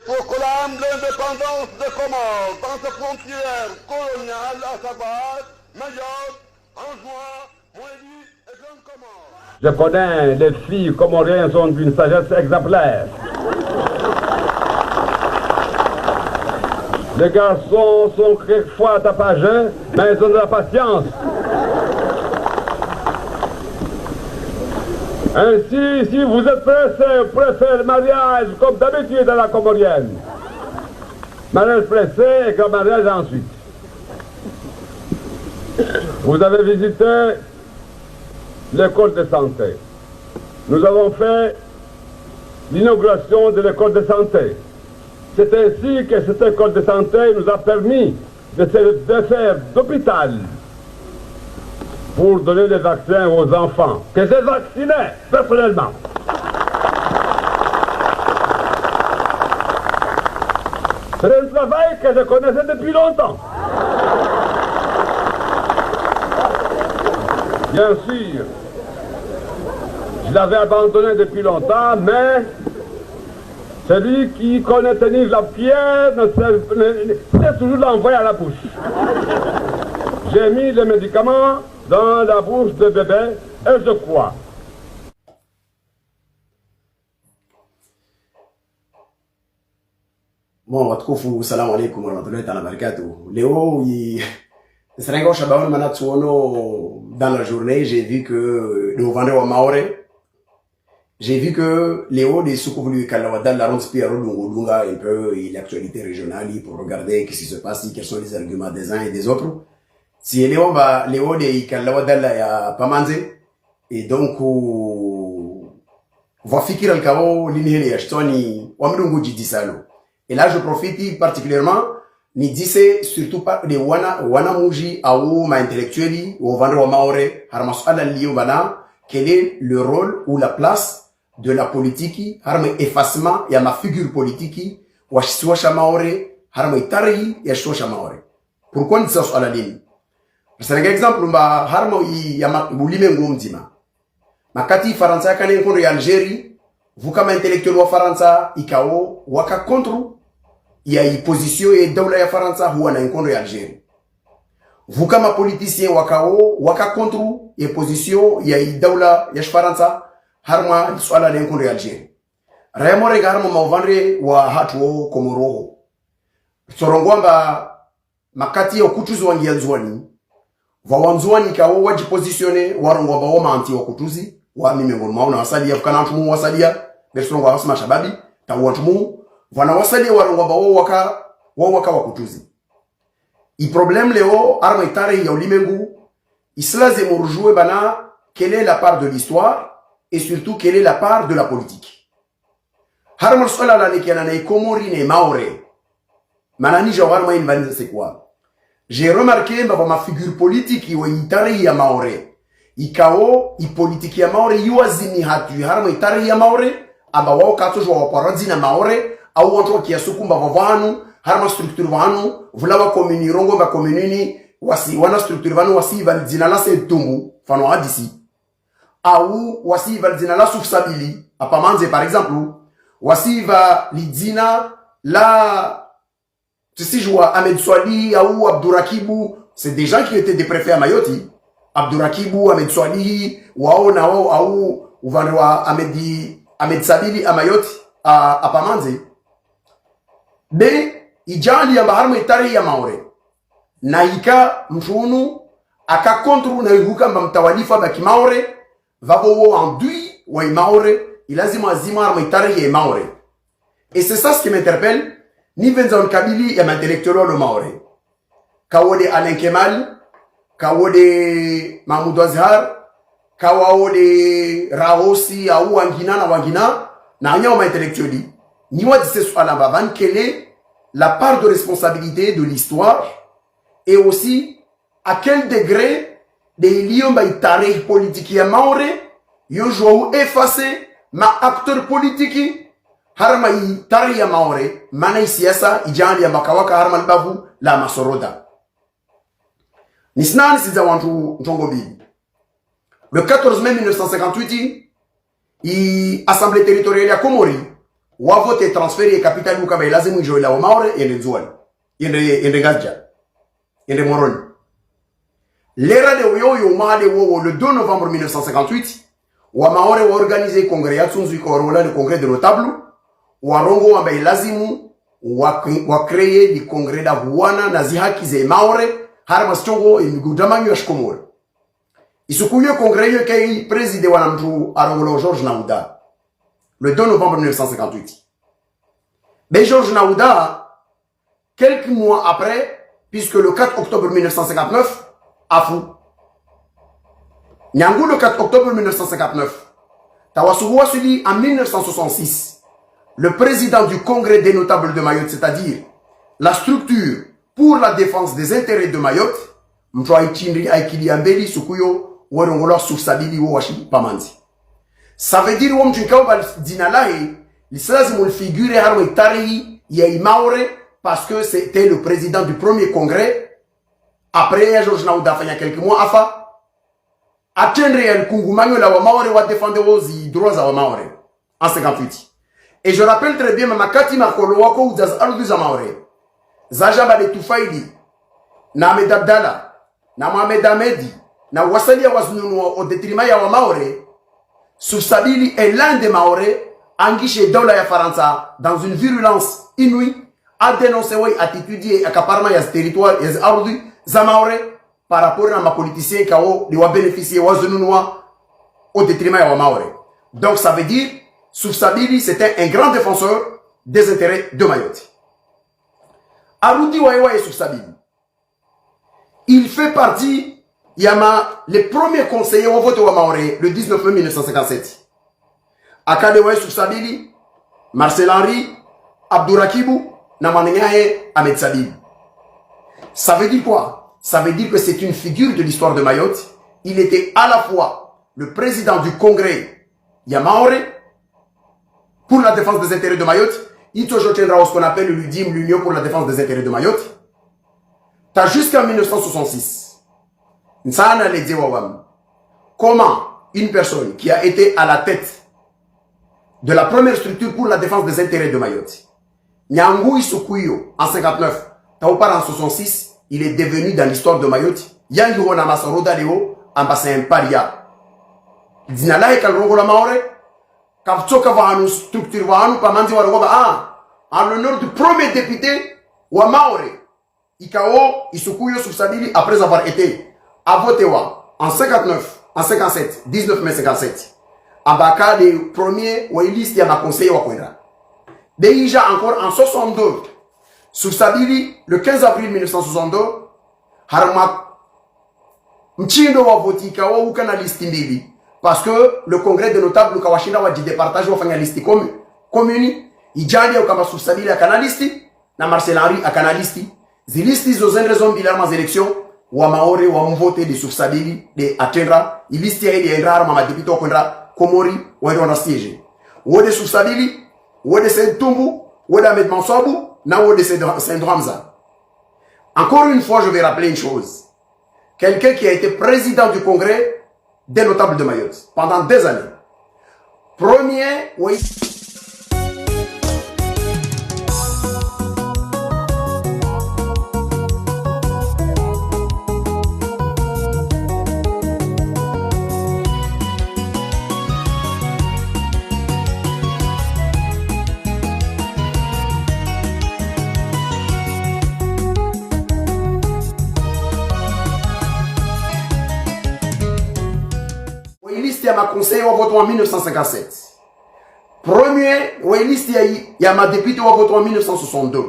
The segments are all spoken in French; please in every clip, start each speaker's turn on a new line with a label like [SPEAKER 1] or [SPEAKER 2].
[SPEAKER 1] proclame l'indépendance des Comores dans ses frontières coloniales, à savoir Mayotte, Anjouan, Moélie et Grande Comore.
[SPEAKER 2] Je connais les filles comoriennes sont d'une sagesse exemplaire. Les garçons sont quelquefois tapageux, mais ils ont de la patience. Ainsi, si vous êtes pressé, vous préférez le mariage comme d'habitude à la comorienne. Mariage pressé et grand mariage ensuite. Vous avez visité l'école de santé. Nous avons fait l'inauguration de l'école de santé. C'est ainsi que cette école de santé nous a permis de faire d'hôpital pour donner des vaccins aux enfants, que j'ai vacciné personnellement. C'est un travail que je connaissais depuis longtemps. Bien sûr, je l'avais abandonné depuis longtemps, mais celui qui connaît tenir la pierre c'est toujours l'envoyer à la bouche. J'ai mis les médicaments dans la bouche de bébé et je crois.
[SPEAKER 3] Bon, watukufu, salamu alaikum warahmatullahi ta'ala barakatuh. Léo, Serengo Shabaon Manatsuono, dans la journée, j'ai vu que le vendeur wa Maoré, j'ai vu que Léo de Soukouvlu Kalawada, la ronde Spiaro Lunga, un peu l'actualité régionale pour regarder ce qui se passe, quels sont les arguments des uns et des autres. Si Léo de Kalawada la ya Pamanze, et donc, va fikir al kao l'inhélé Ashtoni, Wamdungu Jidisalo. Et là, je profite particulièrement, ni dise surtout pas de wana muji ou ma intellectueli ou vendre au maoré harmas ala liyo bana quel est le rôle ou la place de la politique harma effacement ya ma figure politique wa shwa maoré harma itari ya shwa maoré. Pourquoi ni ça ala ligne? C'est un exemple mba harma ya ma bulime ngomzima makati faransa kana nkondo ya Algérie vous kama intellectuel wa faransa ikao waka contre il y a une position et daula ya Faransa huwa na nkondo ya Algérie. Vous kama politicien wakao waka contre et position il y a une daula ya Faransa harma swala na nkondo ya Algérie. Raymore garmo mavandre wa hatu komoro. Sorongwamba makati ya kutuzi wangi yanzwani. Vawanzwani kao wajipositione warongwamba wa manti wa kutuzi wa mimengo mauna wasalia kana tumu wasalia bersongo wasma shababi tawantumu wana wasali warongomba waka wakutuzi. I problème leo arma itare ya ulimengu islaze murjoué bana quelle est la part de l'histoire et surtout quelle est la part de la politique. Harma swala la nekiana na ikomori ne maore. Manani jawarma inbaniza c'est quoi? J'ai remarqué ma figure politique iwe itare ya maore. Ikao i politique ya maore yuazini hatu harma itare ya maore aba wao katojwa waparadzi na maore au watu kiasukumba vavanu harma structure vanu vulawa komuni rongo ba komunini wasi wana structure vanu wasi valdzina la setumbu fano hadisi au wasi valdzina la sufsabili apamanze par exemple wasi va lidzina la tsijwa Ahmed Swali ou Abdourakibou, c'est des gens qui étaient des préfets à Mayoti. Abdourakibou, Ahmed Swali wao na wao au uvanwa Ahmed Sabili à Mayoti à Pamanze. De ijali ya baharma itari ya maore na ika mfunu aka kontru na yuhuka mtawalifa baki maore vavo andui wa maore ilazima azima arma itari ya maore. Et c'est ça ce qui m'interpelle ni Vincent Kabili ya intellectuel le maore kawode Alain Kemal kawode Mahmoud Azhar kawode Raosi au wangina na anya ma intellectueli ni wadise swala baban quelle est la part de responsabilité de l'histoire et aussi à quel degré des liens baitare politique ya maore yo jou effacer ma acteur politique harma itare ya maore mana siasa ijandi ya makawaka harma babu la masoroda nisnani siza wantu ntongobi le 14 mai 1958 l'Assemblée territoriale ya Comori wa vote transfert capital ou kabe lazima ijola wa maore yende zuali yende gadja yende moroni l'era de Oyo Mahade Wowo le 2 novembre 1958 wa maore wa organisé congrès yatsunzu ikorola le congrès de notables wa rongo wa lazimu wa créer le congrès da Wana na zihaki ze maore harma stongo imigudamanyo yashkomora isukuye congrès yo kay président wa namtu arongolo Georges Naouda le 2 novembre 1958. Mais Georges Naouda quelques mois après puisque le 4 octobre 1959 à fou. Nyangou le 4 octobre 1959. Tawasuwa Suli en 1966. Le président du Congrès des notables de Mayotte, c'est-à-dire la structure pour la défense des intérêts de Mayotte, ça veut dire parce que c'était le président du premier congrès. Après, Georges Naouda, il y a quelques mois, Afa, atteindre le Kungumanyo, la Wamaore, wa défendre les droits à Wamaore, en 58. Et je rappelle très bien, Makati Makolowako, ou Zaz Ardu Zamaore, Zajaba de Toufaïdi, na Ahmed Abdallah, na Mohamed Ahmedi, na Wassali Waznouno, au détriment ya Wamaore, Soufsabili est l'un des Maoré, engagé dans la Faransa, dans une virulence inouïe, a dénoncé oui attitude et accaparement ya ce territoire et Ardu Zamaore par rapport à ma politicien qui a bénéficié au détriment de Maore. Donc ça veut dire Soufsabili c'était un grand défenseur des intérêts de Mayotte. Arudi Waewa et Soufsabili. Il fait partie, il y a les premiers conseillers au vote de Maore le 19 mai 1957. Akadewa Soufsabili, Marcel Henry, Abdourakibou, Namanengahe, Ahmed Sabib. Ça veut dire quoi? Ça veut dire que c'est une figure de l'histoire de Mayotte. Il était à la fois le président du congrès Yamaore pour la défense des intérêts de Mayotte. Il toujours tiendra ce qu'on appelle l'UDIM, l'Union pour la défense des intérêts de Mayotte. T'as jusqu'en 1966. Comment une personne qui a été à la tête de la première structure pour la défense des intérêts de Mayotte, Nyangou Isukuyo en 59, Taoupar en 66, il est devenu dans l'histoire de Mayotte, Yango Namasoro Daleo, ambassadeur Paria. Dinala et Kalrongo la Maore, Kapchoka Vahanu, structure Vahanu, Pamandi Waroba, en l'honneur du premier député, Wamaore, Ikao Isukuyo Soufsabili, après avoir été à Votewa en 59, en 57, 19 mai 57, à Baka, les premiers, Ouélis, Yama conseiller Wakwera. Déjà encore en 62, Soufsabili, le 15 avril 1962, Harma Mchindo wa voti kawa ukana listi mbili. Parce que le congrès de notables Kawashina wa départage wa fanya listi commune, Ijali au kama Soufsabili a kanalisti, na Marcel Henry a kanalisti. Zilisti zozen raison bilan ma élection, wa maore wa mvote de Soufsabili, de atendra, ilisti ya ili endra ma député wa kondra, Komori, wa ndo siège. Ou de Soufsabili, ou de Saint-Toumbu, ou d'Ahmed Mansoabou, ou de Saint-Dramza. Encore une fois, je vais rappeler une chose. Quelqu'un qui a été président du congrès des notables de Mayotte pendant des années. Premier, oui. Ma conseiller au vote en 1957. Premier, il y a ma député au vote en 1962.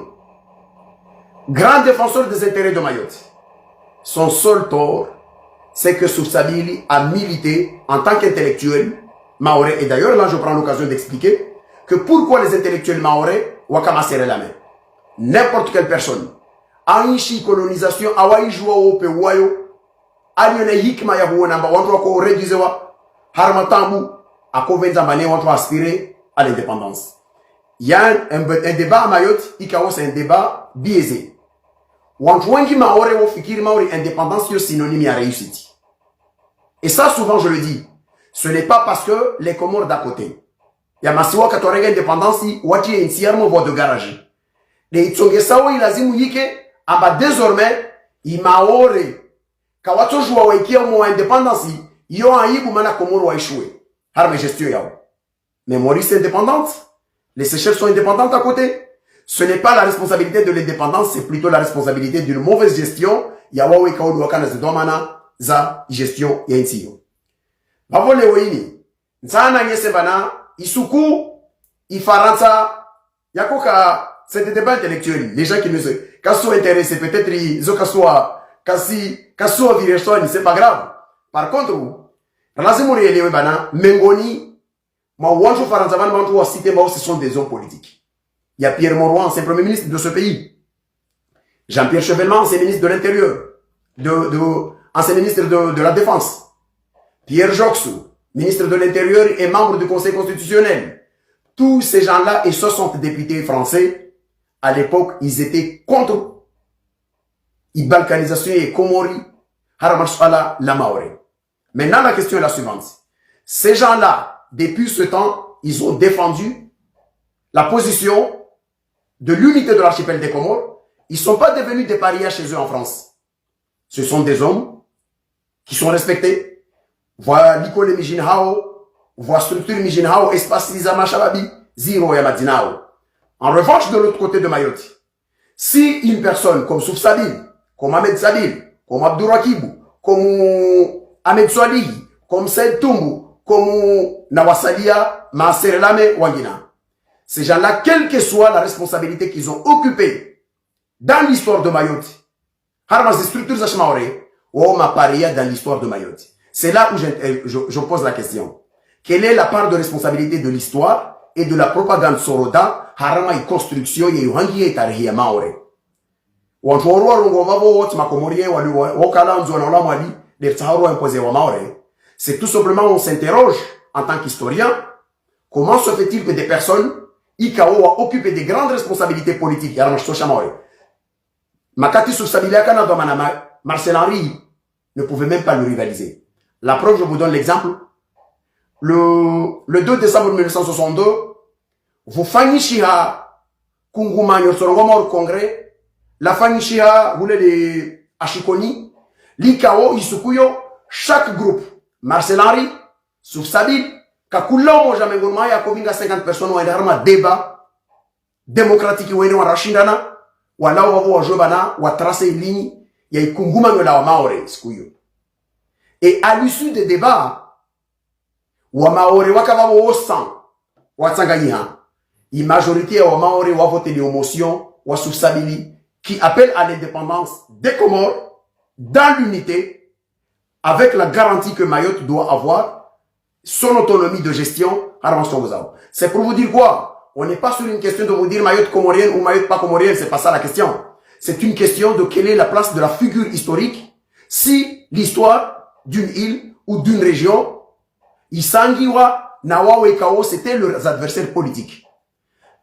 [SPEAKER 3] Grand défenseur des intérêts de Mayotte. Son seul tort, c'est que Soufsabili a milité en tant qu'intellectuel maoré. Et d'ailleurs, là, je prends l'occasion d'expliquer que pourquoi les intellectuels maoré wakama serrer la main. N'importe quelle personne. Aïchi colonisation, awaï joua au pewayo, aïne hikma ya huonamba, wantou ko réduisewa. Harmatambu, à Kovenza Mané, on doit aspirer à l'indépendance. Il y a un débat à Mayotte, c'est un débat biaisé. On doit indépendance, c'est synonyme à réussite. Et ça, souvent, je le dis, ce n'est pas parce que les Comores d'à côté, ya masiwa katorenga independance wati insiarmo voie de garage de itonge sawa ilazimu yike amba désormais imaore kawato jua waikia mo independance yo aibu mana Komoro waishwe harme gestion yao mais Maurice est indépendante, les Seychelles sont indépendantes à côté. Ce n'est pas la responsabilité de l'indépendance, c'est plutôt la responsabilité d'une mauvaise gestion. Yawawe kaodu wakana zidomana za gestion ya insiyo. Babo leo ini, nzana nyese bana, isuku, ifaransa, yako ka, c'est un débat intellectuel. Les gens qui nous sont intéressés, peut-être ils ont kaso vireshwani, c'est pas grave. Par contre, lazima uelewe bana, mengoni, ma wanjo faransa bana bantu wa cité ma ce sont des hommes politiques. Il y a Pierre Mauroy, ancien premier ministre de ce pays. Jean-Pierre Chevènement, ancien ministre de l'Intérieur, ancien ministre de la Défense. Pierre Joxou, ministre de l'Intérieur et membre du Conseil constitutionnel. Tous ces gens-là et 60 députés français, à l'époque, ils étaient contre la balkanisation et Komori, Haramarshwala, la Maoré. Maintenant, la question est la suivante. Ces gens-là, depuis ce temps, ils ont défendu la position de l'unité de l'archipel des Comores. Ils ne sont pas devenus des parias chez eux en France. Ce sont des hommes qui sont respectés. Voilà l'école Mijinhao, voilà structure Mijinhao, espace Lizama Shababi, Ziro et Madinao. En revanche, de l'autre côté de Mayotte, si une personne comme Souf Sabil, comme Ahmed Sabil, comme Abdourakibou, comme Ahmed Swali, comme Saïd Toumbu, comme Nawasalia, Maaserelame, Wangina, ces gens-là, quelle que soit la responsabilité qu'ils ont occupée dans l'histoire de Mayotte, Harmas des structures Zachmaoré, ou ma paria dans l'histoire de Mayotte. C'est là où je pose la question. Quelle est la part de responsabilité de l'histoire et de la propagande Soroda, Harama y construction y yuhangi et tarihia Maoré. C'est tout simplement, on s'interroge en tant qu'historien, comment se fait-il que des personnes IKO a occupé des grandes responsabilités politiques. Makati Sousabila Kana Domanama, Marcel Henry ne pouvait même pas le rivaliser. La preuve, je vous donne l'exemple. Le 2 décembre 1962, vous Fanishiha Kunguma Nyorsorongoma au Congrès, la Fanishiha, vous les Ashikoni, l'IKO, Isukuyo, chaque groupe, Marcel Henry, Soufsabil, Kakula, moi, jamais gourmand, ya kovinga 50 personnes, ou un débat démocratique, ou un rachindana, ou là, on va jouer bana, ou tracer une ligne, il y a Kunguma la Maore, skuyo. Et à l'issue des débats, ou Maore, wakava au sang, ou Tsangayiha, une majorité ou Maore, ou voté des motions, ou Soufsabili, qui appelle à l'indépendance des Comores, dans l'unité, avec la garantie que Mayotte doit avoir, son autonomie de gestion, c'est pour vous dire quoi? On n'est pas sur une question de vous dire Mayotte comorienne ou Mayotte pas comorienne, c'est pas ça la question. C'est une question de quelle est la place de la figure historique si l'histoire d'une île ou d'une région, Isangiwa, Nawa et Kao, c'était leurs adversaires politiques.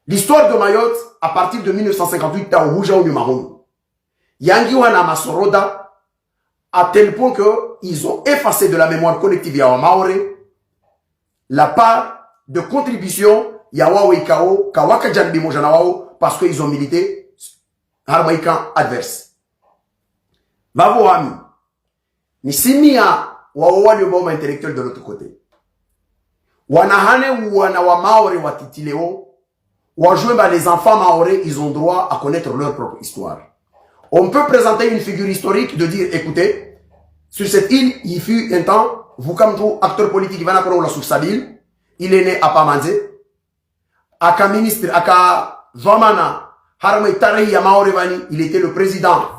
[SPEAKER 3] L'histoire de Mayotte, à partir de 1958, Taouja ou Numaron, Yangiwa Namasoroda, à tel point que ils ont effacé de la mémoire collective Yawa Maoré la part de contribution Yawa et Kao, Kawaka Djanbi Mojanawao, parce qu'ils ont milité Harmaïkan adverse. Bavo Ami, ni simia wawa le moment intellectuel de l'autre côté. Wanahane ou wanawa Maoré watitileo, wajoué les enfants Maoré, ils ont droit à connaître leur propre histoire. On peut présenter une figure historique de dire, écoutez, sur cette île, il fut un temps, vous comme tout acteur politique, il va n'avoir la Soufsabil, il est né à Pamandze, aka ministre, aka Vamana, Harmé Tarehi Yamaorevani, il était le président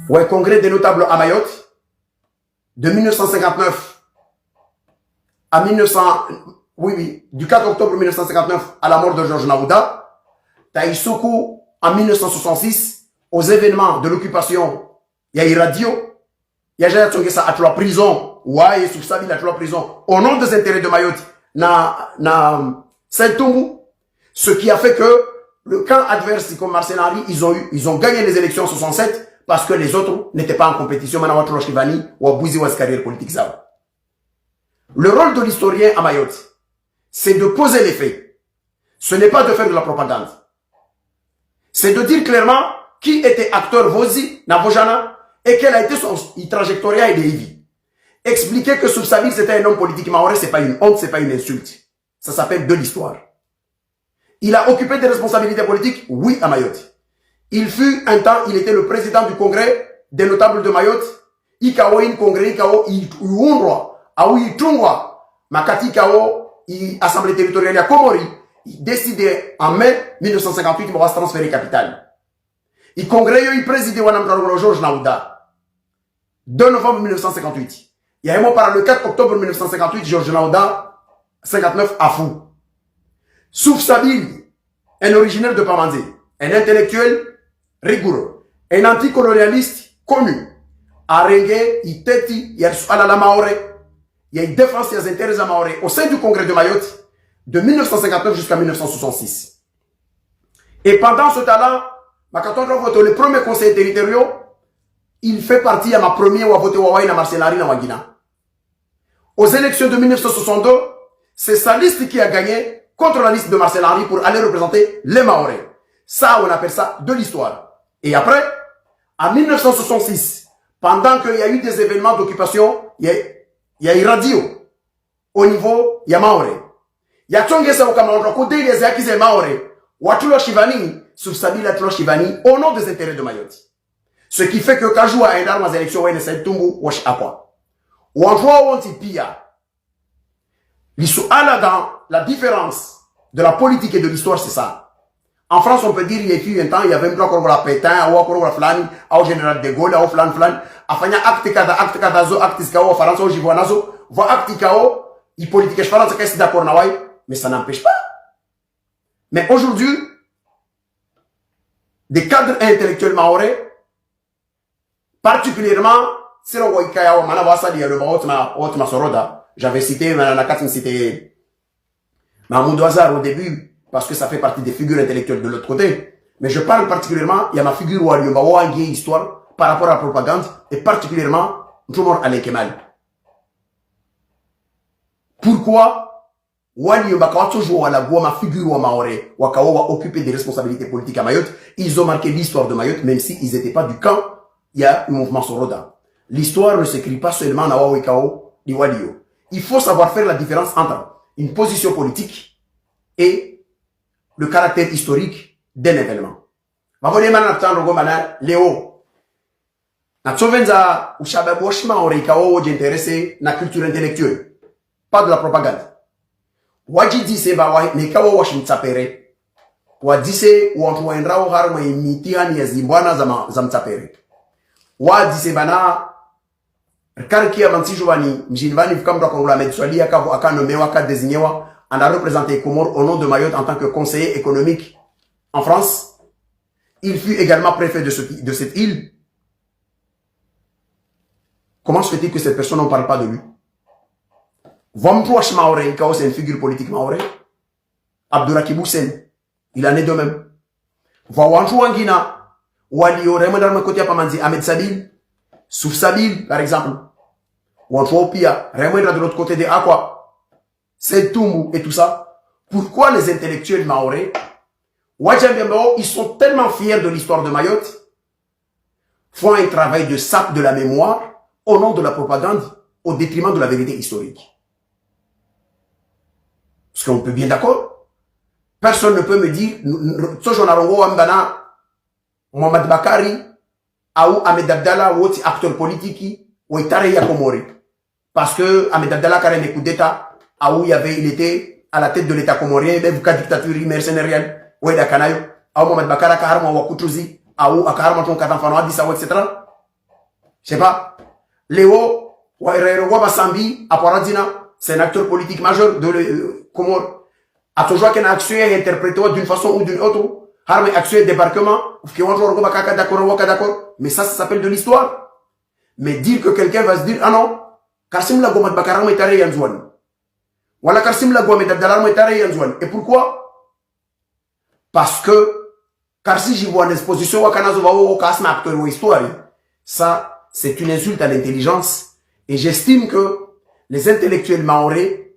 [SPEAKER 3] au congrès des notables à Mayotte, de 1959 à 1900, du 4 octobre 1959 à la mort de Georges Naouda, Taïsoko en 1966, aux événements de l'occupation, il y a eu radio, il y a déjà à la prison, ouais, sous Sabi, la prison, au nom des intérêts de Mayotte, na Saint-Toumou, ce qui a fait que le camp adverse, comme Marcel Henry, ils ont gagné les élections en 67 parce que les autres n'étaient pas en compétition, ou à Bouzi ou à carrière politique. Le rôle de l'historien à Mayotte, c'est de poser les faits. Ce n'est pas de faire de la propagande. C'est de dire clairement qui était acteur Vozi, Navojana, et quelle a été son trajectoire et de vie. Expliquer que Soufsabil c'était un homme politique maoré, c'est pas une honte, c'est pas une insulte. Ça s'appelle de l'histoire. Il a occupé des responsabilités politiques, oui, à Mayotte. Il fut un temps, il était le président du congrès des notables de Mayotte. Ikao in congrès, Ikao Iunrwa, Aoui Tungwa, Makati Ikao, Assemblée territoriale à Komori, il décidait en mai 1958 de se transférer capitale. Il congrès, il présidait Wanam Georges Naouda. 2 novembre 1958. Il y a un mois par le 4 octobre 1958, Georges Naouda, 59 à Fou. Soufsabil, un originaire de Pamandé, un intellectuel rigoureux, un anticolonialiste connu. Arengue, Iteti, Yersualala Maoré, il y a une défense des intérêts à Maoré au sein du congrès de Mayotte de 1959 jusqu'à 1966. Et pendant ce temps-là, le premier conseil territorial, il fait partie à ma première à voter Wawaï na Marcelari na Wagina. Aux élections de 1962, c'est sa liste qui a gagné contre la liste de Marcelari pour aller représenter les Maoré. Ça, on appelle ça de l'histoire. Et après, en 1966, pendant qu'il y a eu des événements d'occupation, il y a eu radio au niveau, il y a Maoré. Il y a Tchongesa au Cameroun, côté des Akizé Maoré, Watulo Shivani, Soufsabil Watulo Shivani, au nom des intérêts de Mayotte. Ce qui fait que quand je joue à un arme aux élections, on essaie de tomber, wash à quoi. Ou en jouant au Pia. L'histoire dans la différence de la politique et de l'histoire, c'est ça. En France, on peut dire, il y a eu un temps, il y avait un plan comme la Pétain, ou encore la Flani, au général de Gaulle, au Flan, afanya acte kada zo, acte kao, France, au Jivoanazo, voit acte kao, il politique, je pense que c'est d'accord, mais ça n'empêche pas. Mais aujourd'hui, des cadres intellectuels maorais, particulièrement, c'est le Waikaya, Manawasa, il y a le Otma Soroda, j'avais cité, Mananakat, c'était Mahmoud Ouazar au début, parce que ça fait partie des figures intellectuelles de l'autre côté. Mais je parle particulièrement, il y a ma figure Waliumba Wangi histoire par rapport à la propagande, et particulièrement, Njomor Alain Kemal. Pourquoi Waliumba quand toujours à la voix ma figure ou Maoré, Wakawa occupé des responsabilités politiques à Mayotte, ils ont marqué l'histoire de Mayotte, même s'ils n'étaient pas du camp, il y a un mouvement Soroda. L'histoire ne s'écrit pas seulement à Wawekao, ni Walio. Il faut savoir faire la différence entre une position politique et le caractère historique d'un événement. Mavone manaptan rogo mana Léo. Na tsovenza ushababoshima oreikao j'intéressé na culture intellectuelle. Pas de la propagande. Waji dise ba wa nekawo washimtsapere. Wa dise wantuendra o harma imitiani ya zimbwana za mtsapere. Wa dise bana karki ya mantsijwani mjinvani fukamra kongula medswali akanomewa ka désignewa. On a représenté Comore au nom de Mayotte en tant que conseiller économique en France. Il fut également préfet de cette île. Comment se fait-il que cette personne, on ne parle pas de lui? Vamtouach Maoré, c'est une figure politique Maoré. Abdouraki Boussen, il en est de même. Vawanchou Angina, Wali Remondarme Kotia Pamanzi, Ahmed Sabil, Souf Sabil, par exemple. Wanchou Pia, Remondra de l'autre côté de Aqua. C'est Toumou et tout ça. Pourquoi les intellectuels maorais, ils sont tellement fiers de l'histoire de Mayotte, font un travail de sape de la mémoire au nom de la propagande, au détriment de la vérité historique. Parce qu'on peut bien d'accord. Personne ne peut me dire, Mohamed Bakari, ou Ahmed Abdallah, ou autre acteur politique, ou Itare Yakomori. Parce que Ahmed Abdallah, quand il coup d'État, il était à la tête de l'État comorien, même cas dictature mercenaire, ou il a canaille, ou Mohamed Bakara, Kaharma, ou Kutruzi, ou Akaharma, ton Katanfano, Adissa, etc. Je sais pas. Léo, ou Wabasambi, Aparadina, c'est un acteur politique majeur de Comore. A toujours qu'un action est interprété d'une façon ou d'une autre. Harme action débarquement, d'accord. Mais ça s'appelle de l'histoire. Mais dire que quelqu'un va se dire, ah non, Kassim la Gomat Bakaram est arrêté Yanzouane. Voilà Kassim la Gomat Abdalam est arrêté Yanzouane. Et pourquoi? Parce que, car si j'y vois une exposition, ou Kassim acteur ou histoire, ça, c'est une insulte à l'intelligence. Et j'estime que les intellectuels maorais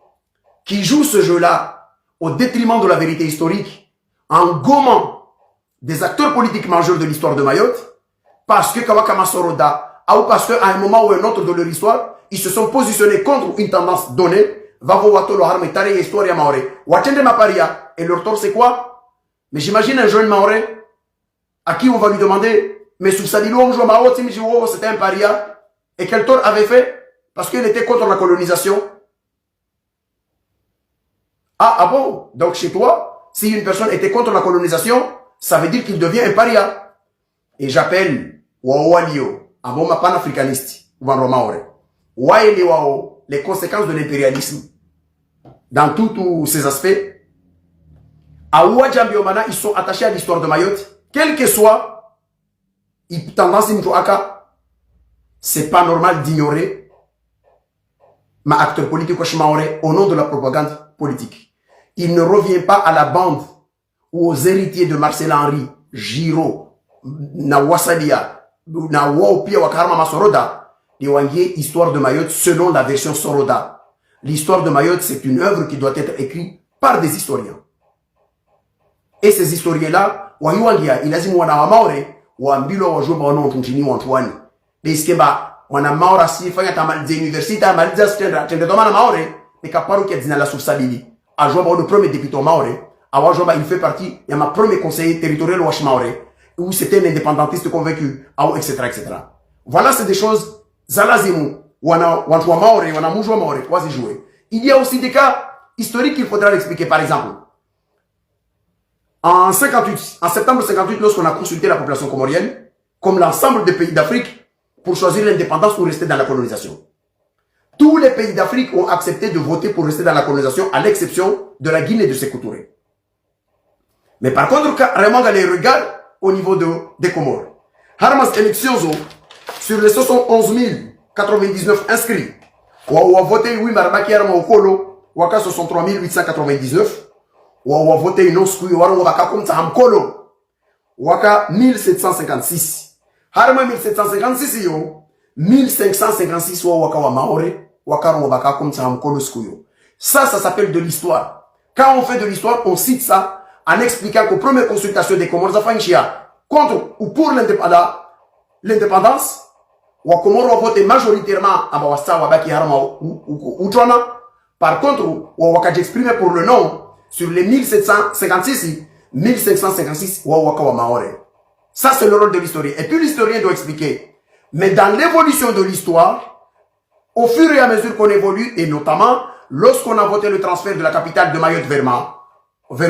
[SPEAKER 3] qui jouent ce jeu-là, au détriment de la vérité historique, en gommant des acteurs politiques majeurs de l'histoire de Mayotte, parce que Kawakama Soroda, ou parce qu'à un moment ou un autre de leur histoire, ils se sont positionnés contre une tendance donnée, et leur tort c'est quoi? Mais j'imagine un jeune Maoré à qui on va lui demander, mais c'était un paria, et quel tort avait fait? Parce qu'il était contre la colonisation. Ah bon? Donc chez toi, si une personne était contre la colonisation, ça veut dire qu'il devient un paria. Et j'appelle Wawalio, un bon panafricaniste, les conséquences de l'impérialisme dans tous ces aspects. À Ouadjambiomana, ils sont attachés à l'histoire de Mayotte, quel que soit, ils tendance c'est pas normal d'ignorer ma acteur politique au nom de la propagande politique. Il ne revient pas à la bande ou aux héritiers de Marcel Henry, Giraud, na Wassalia, na Waopia Wakarma Masoroda, l'histoire de Mayotte selon la version Soroda. L'histoire de Mayotte, c'est une œuvre qui doit être écrite par des historiens. Et ces historiens-là, Wayuangia, il a dit Wana Maore, Wambilo Wajoba Ono Tuntini Wantuani. Deskeba, Wana Maora si Faya Tamal de l'université, Maldia Stendra, Tendedomana Maore, et Kaparo qui a dit la Soufsabili. A Joba, le premier député Maore, à Wajoba, il fait partie, il y a ma premier conseiller territorial Wash Maore, où c'était un indépendantiste convaincu, etc., etc. Voilà, c'est des choses, Zalazimu, Wana Maore, Wana Moujoua Maore, quasi joué. Il y a aussi des cas historiques qu'il faudra expliquer, par exemple. En septembre 58, lorsqu'on a consulté la population comorienne, comme l'ensemble des pays d'Afrique, pour choisir l'indépendance ou rester dans la colonisation. Tous les pays d'Afrique ont accepté de voter pour rester dans la colonisation, à l'exception de la Guinée et de Sékou Touré. Mais par contre, vraiment, les regards au niveau des Comores. Harmas élections, sur les 71 099 inscrits, on a voté, oui, Marabaki Harma Okolo, Waka 63 899, on a voté non scouille, on a comme ça Hamkolo, Waka 1756. Harma 1756, 1556, Waka wa Maore, Waka Waka comme ça Hamkolo scouille. Ça s'appelle de l'histoire. Quand on fait de l'histoire, on cite ça en expliquant qu'aux premières consultations des Comores Afanchia, contre ou pour l'indépendance, ou Comores ont voté majoritairement à Bawassa, Wabaki Harma ou Trona. Par contre, ou Waka j'exprime pour le nom, sur les 1756, 1556, Waka wa Maore. Ça, c'est le rôle de l'historien. Et puis l'historien doit expliquer. Mais dans l'évolution de l'histoire, au fur et à mesure qu'on évolue, et notamment lorsqu'on a voté le transfert de la capitale de Mayotte vers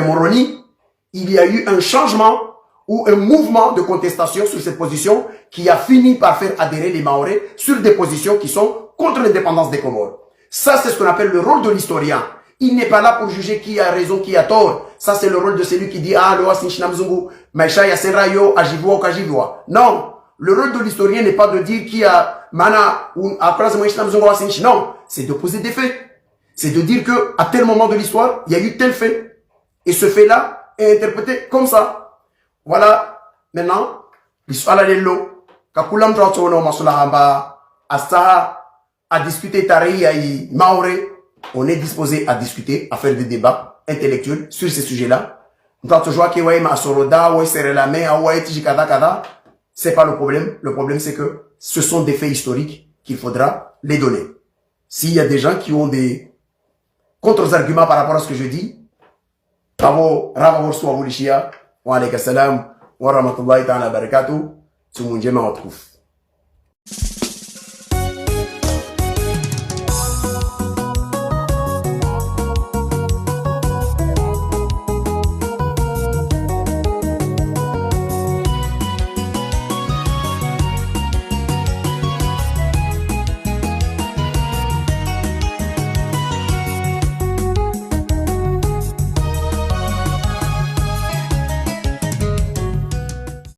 [SPEAKER 3] Moroni, il y a eu un changement ou un mouvement de contestation sur cette position qui a fini par faire adhérer les Maorais sur des positions qui sont contre l'indépendance des Comores. Ça, c'est ce qu'on appelle le rôle de l'historien. Il n'est pas là pour juger qui a raison, qui a tort. Ça, c'est le rôle de celui qui dit, ah, le Asinchinamzungu, Maïcha Yasenrayo, Ajivua ou Kajivua. Non. Le rôle de l'historien n'est pas de dire qui a Mana ou Akras Maïchinamzungu Asinch. Non. C'est de poser des faits. C'est de dire que, à tel moment de l'histoire, il y a eu tel fait. Et ce fait-là est interprété comme ça. Voilà. Maintenant, l'histoire à l'ello. Kakulam Trotsono Masulahamba, Asta, à discuter Tari Aïe Maore. On est disposé à discuter, à faire des débats intellectuels sur ces sujets-là. C'est pas le problème. Le problème, c'est que ce sont des faits historiques qu'il faudra les donner. S'il y a des gens qui ont des contre-arguments par rapport à ce que je dis, bravo, wa alaykum salam wa rahmatullahi ta'ala barakatuh. Tout le monde, je me retrouve.